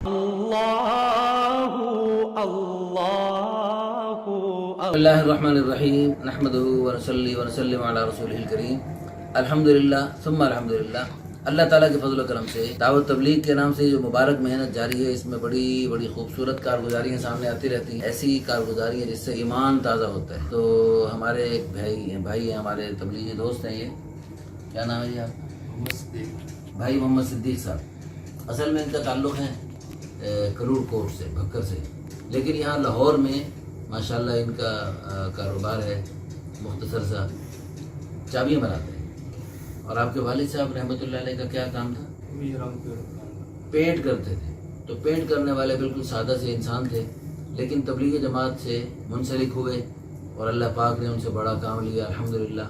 بسم اللہ الرحمن الرحیم نحمدہ ونصلی ونسلم علی رسولہ الکریم الحمدللہ ثم الحمدللہ۔ اللہ تعالیٰ کے فضل و کرم سے دعوت تبلیغ کے نام سے جو مبارک محنت جاری ہے، اس میں بڑی بڑی خوبصورت کارگزاریاں سامنے آتی رہتی ہیں، ایسی کارگزاری ہے جس سے ایمان تازہ ہوتا ہے۔ تو ہمارے ایک بھائی ہیں، ہمارے تبلیغی دوست ہیں، یہ کیا نام ہے جی آپ؟ بھائی محمد صدیق صاحب۔ اصل میں ان کا تعلق ہے کرور کوٹ سے، بھکر سے، لیکن یہاں لاہور میں ماشاءاللہ ان کا کاروبار ہے مختصر سا، چابیاں بناتے ہیں۔ اور آپ کے والد صاحب رحمۃ اللہ علیہ کا کیا کام تھا؟ پینٹ کرتے تھے۔ تو پینٹ کرنے والے بالکل سادہ سے انسان تھے، لیکن تبلیغ جماعت سے منسلک ہوئے اور اللہ پاک نے ان سے بڑا کام لیا الحمدللہ۔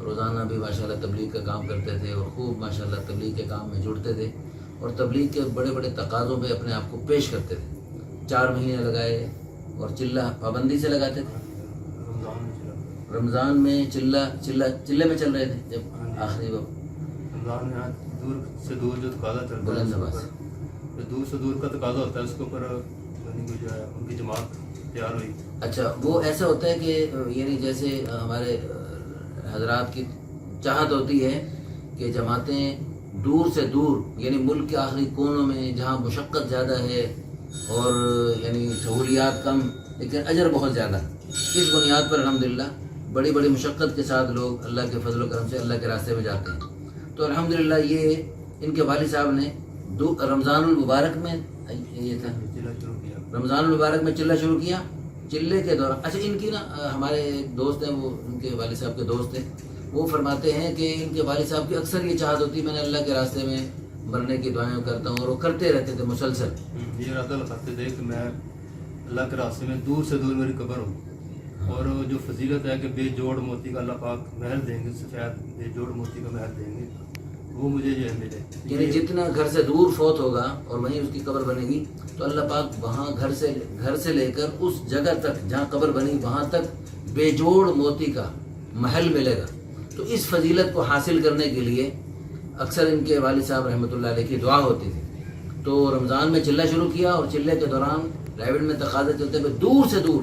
روزانہ بھی ماشاءاللہ تبلیغ کا کام کرتے تھے اور خوب ماشاءاللہ تبلیغ کے کام میں جڑتے تھے اور تبلیغ کے بڑے بڑے تقاضوں پہ اپنے آپ کو پیش کرتے تھے۔ 4 مہینے لگائے اور چلہ پابندی سے لگاتے تھے۔ رمضان میں چلے میں چل رہے تھے جب آخری رمضان میں دور سے دور جو تقاضا چلتا ہے، بلند آواز دور سے دور کا تقاضا ہوتا ہے، اس کے اوپر جو ہے ان کی جماعت تیار ہوئی۔ اچھا، وہ ایسا ہوتا ہے کہ یعنی جیسے ہمارے حضرات کی چاہت ہوتی ہے کہ جماعتیں دور سے دور، یعنی ملک کے آخری کونوں میں جہاں مشقت زیادہ ہے اور یعنی سہولیات کم لیکن اجر بہت زیادہ، اس بنیاد پر الحمدللہ بڑی بڑی مشقت کے ساتھ لوگ اللہ کے فضل و کرم سے اللہ کے راستے میں جاتے ہیں۔ تو الحمدللہ یہ ان کے والد صاحب نے رمضان المبارک میں یہ تھا، رمضان المبارک میں چلہ شروع کیا۔ چلے کے دوران اچھا، ان کی نا ہمارے ایک دوست ہیں، وہ ان کے والد صاحب کے دوست ہیں، وہ فرماتے ہیں کہ ان کے والد صاحب کی اکثر یہ چاہت ہوتی، میں نے اللہ کے راستے میں مرنے کی دعائیں کرتا ہوں، اور وہ کرتے رہتے تھے مسلسل۔ یہ ارادہ لگاتے تھے کہ میں اللہ کے راستے میں دور سے دور میری قبر ہو، اور جو فضیلت ہے کہ بے جوڑ موتی کا اللہ پاک محل دیں گے، سفید بے جوڑ موتی کا محل دیں گے، وہ مجھے جو ہے ملے۔ یعنی جتنا گھر سے دور فوت ہوگا اور وہیں اس کی قبر بنے گی، تو اللہ پاک وہاں گھر سے لے کر اس جگہ تک جہاں قبر بنی وہاں تک بے جوڑ موتی کا محل ملے گا۔ تو اس فضیلت کو حاصل کرنے کے لیے اکثر ان کے والد صاحب رحمۃ اللہ علیہ کی دعا ہوتی تھی۔ تو رمضان میں چلہ شروع کیا اور چلے کے دوران رائیوڈ میں تقاضے چلتے ہوئے دور سے دور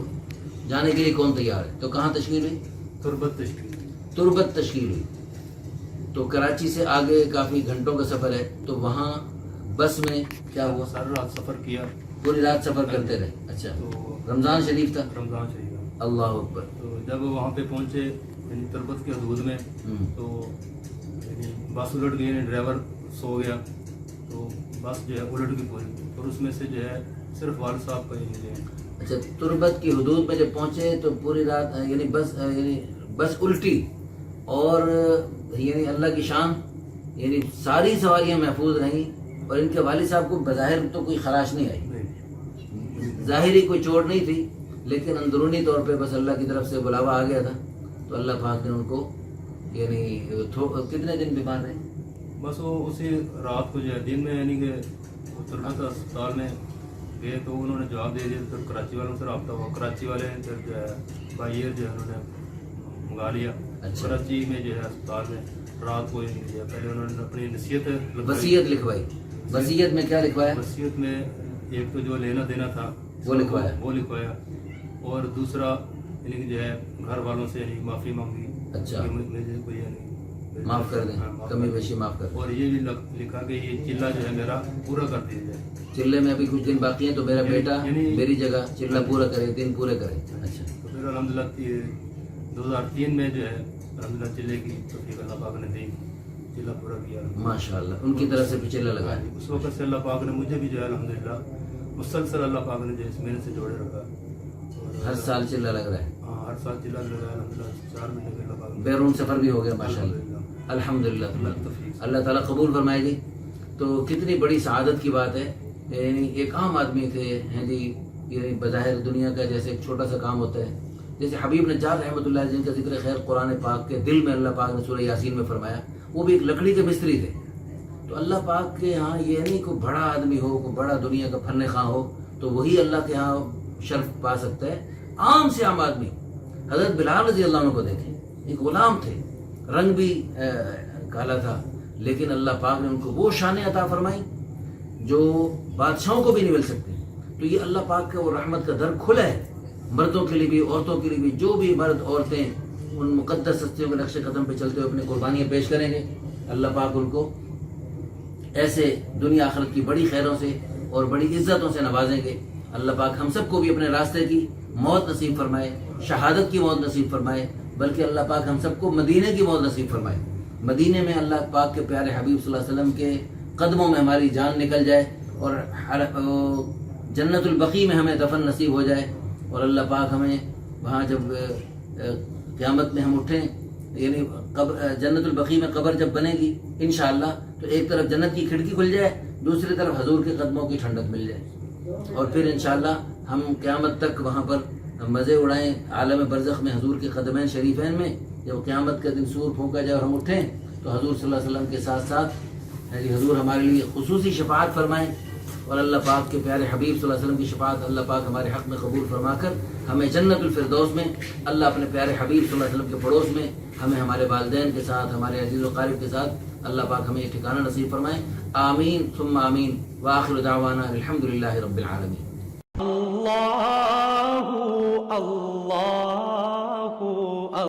جانے کے لیے کون تیار ہے؟ تو کہاں تشکیل ہوئی؟ تربت تشکیل ہوئی۔ تو کراچی سے آگے کافی گھنٹوں کا سفر ہے، تو وہاں بس میں کیا ہوا؟ ساری رات سفر کیا، پوری رات سفر کرتے رہے۔ اچھا، تو رمضان شریف تھا؟ رمضان شریف۔ اللہ اکبر۔ تو جب وہاں پہ پہنچے یعنی تربت کے حدود میں، تو یعنی بس الٹ گئی، یعنی ڈرائیور سو گیا، تو بس جو ہے الٹ گئی پوری، اور اس میں سے جو ہے صرف والد صاحب کا ہی ہے۔ اچھا، تربت کی حدود میں جب پہنچے تو پوری رات یعنی بس الٹی، اور یعنی اللہ کی شان، یعنی ساری سواریاں محفوظ رہیں، اور ان کے والد صاحب کو بظاہر تو کوئی خراش نہیں آئی، ظاہری کوئی چوٹ نہیں تھی، لیکن اندرونی طور پہ بس اللہ کی طرف سے بلاوا آ گیا تھا۔ تو اللہ پاک نے ان کو یعنی کتنے دن بیمار رہے؟ بس وہ اسی رات کو جو ہے دن میں یعنی کہ تربت اسپتال میں گئے، تو انہوں نے جواب دے دیا، پھر کراچی والوں سے رابطہ ہوا، کراچی والے نے پھر جو ہے بائی ایئر جو ہے انہوں نے منگا لیا۔ اچھا، کراچی میں جو ہے اسپتال میں رات کو پہلے انہوں نے اپنی وصیت لکھوائی۔ وصیت میں کیا لکھوایا؟ وصیت میں ایک تو جو لینا دینا تھا وہ لکھوایا، اور دوسرا یعنی کہ جو ہے گھر والوں سے یعنی معافی مانگی۔ اچھا، کہ مجھے کوئی یعنی معاف کر دیں، کمی بیشی معاف کر دیں۔ اور یہ بھی لکھا کہ یہ چلہ جو ہے میرا پورا کر دیا جائے، چلے میں ابھی کچھ دن باقی ہیں، تو میرا بیٹا میری جگہ چلہ پورا کرے، دن پورے کرے۔ اچھا، تو پھر الحمدللہ 2003 میں جو ہے الحمدللہ چلے کی توفیق اللہ پاک نے دی، چلہ پورا کیا ماشاءاللہ، ان کی طرف سے بھی چلہ لگا۔ اس وقت سے اللہ پاک نے مجھے بھی جو ہے الحمدللہ مسلسل اللہ پاک نے جو اس محنت سے جوڑے رکھا۔ ہر سال چلہ لگ رہا ہے؟ ہاں، ہر سال چلہ لگا ہے الحمدللہ، 4 مہینے کے اللہ پاک نے بیرون سفر بھی ہو گیا ماشاءاللہ، الحمدللہ۔ اللہ تعالیٰ قبول فرمائے گی۔ تو کتنی بڑی سعادت کی بات ہے، یعنی ایک عام آدمی تھے ہیں جی، یعنی بظاہر دنیا کا جیسے ایک چھوٹا سا کام ہوتا ہے، جیسے حبیب نجار رحمۃ اللہ جن کا ذکر خیر قرآن پاک کے دل میں اللہ پاک نے سورہ یاسین میں فرمایا، وہ بھی ایک لکڑی کے مستری تھے۔ تو اللہ پاک کے ہاں یہ نہیں کوئی بڑا آدمی ہو، کوئی بڑا دنیا کا فن خواہ ہو تو وہی اللہ کے ہاں شرف پا سکتا ہے، عام سے عام آدمی۔ حضرت بلال رضی اللہ عنہ کو دیکھیں، ایک غلام تھے، رنگ بھی کالا تھا، لیکن اللہ پاک نے ان کو وہ شان عطا فرمائی جو بادشاہوں کو بھی نہیں مل سکتے. تو یہ اللہ پاک کا وہ رحمت کا در کھلا ہے مردوں کے لیے بھی عورتوں کے لیے بھی. جو بھی مرد عورتیں ان مقدس ہستیوں کے نقش قدم پہ چلتے ہوئے اپنی قربانیاں پیش کریں گے, اللہ پاک ان کو ایسے دنیا آخرت کی بڑی خیروں سے اور بڑی عزتوں سے نوازیں گے. اللہ پاک ہم سب کو بھی اپنے راستے کی موت نصیب فرمائے, شہادت کی موت نصیب فرمائے, بلکہ اللہ پاک ہم سب کو مدینے کی موت نصیب فرمائے. مدینے میں اللہ پاک کے پیارے حبیب صلی اللہ علیہ وسلم کے قدموں میں ہماری جان نکل جائے اور جنت البقیع میں ہمیں دفن نصیب ہو جائے. اور اللہ پاک ہمیں وہاں جب قیامت میں ہم اٹھیں, یعنی جنت البقیع میں قبر جب بنے گی انشاءاللہ, تو ایک طرف جنت کی کھڑکی کھل جائے, دوسری طرف حضور کے قدموں کی ٹھنڈک مل جائے, اور پھر انشاءاللہ ہم قیامت تک وہاں پر مزے اڑائیں عالم برزخ میں حضور کے قدمین شریفین میں. جب قیامت کے دن سور پھونکا جائے اور ہم اٹھیں تو حضور صلی اللہ علیہ وسلم کے ساتھ ساتھ حضور ہمارے لیے خصوصی شفاعت فرمائیں, اور اللہ پاک کے پیارے حبیب صلی اللہ علیہ وسلم کی شفاعت اللہ پاک ہمارے حق میں قبول فرما کر ہمیں جنت الفردوس میں, اللہ اپنے پیارے حبیب صلی اللہ علیہ وسلم کے پڑوس میں ہمیں ہمارے والدین کے ساتھ, ہمارے عزیز و قارب کے ساتھ اللہ پاک ہمیں یہ ٹھکانہ نصیب فرمائے. آمین ثم آمین. وآخر دعوانا الحمدللہ رب العالمین. اللہ اللہ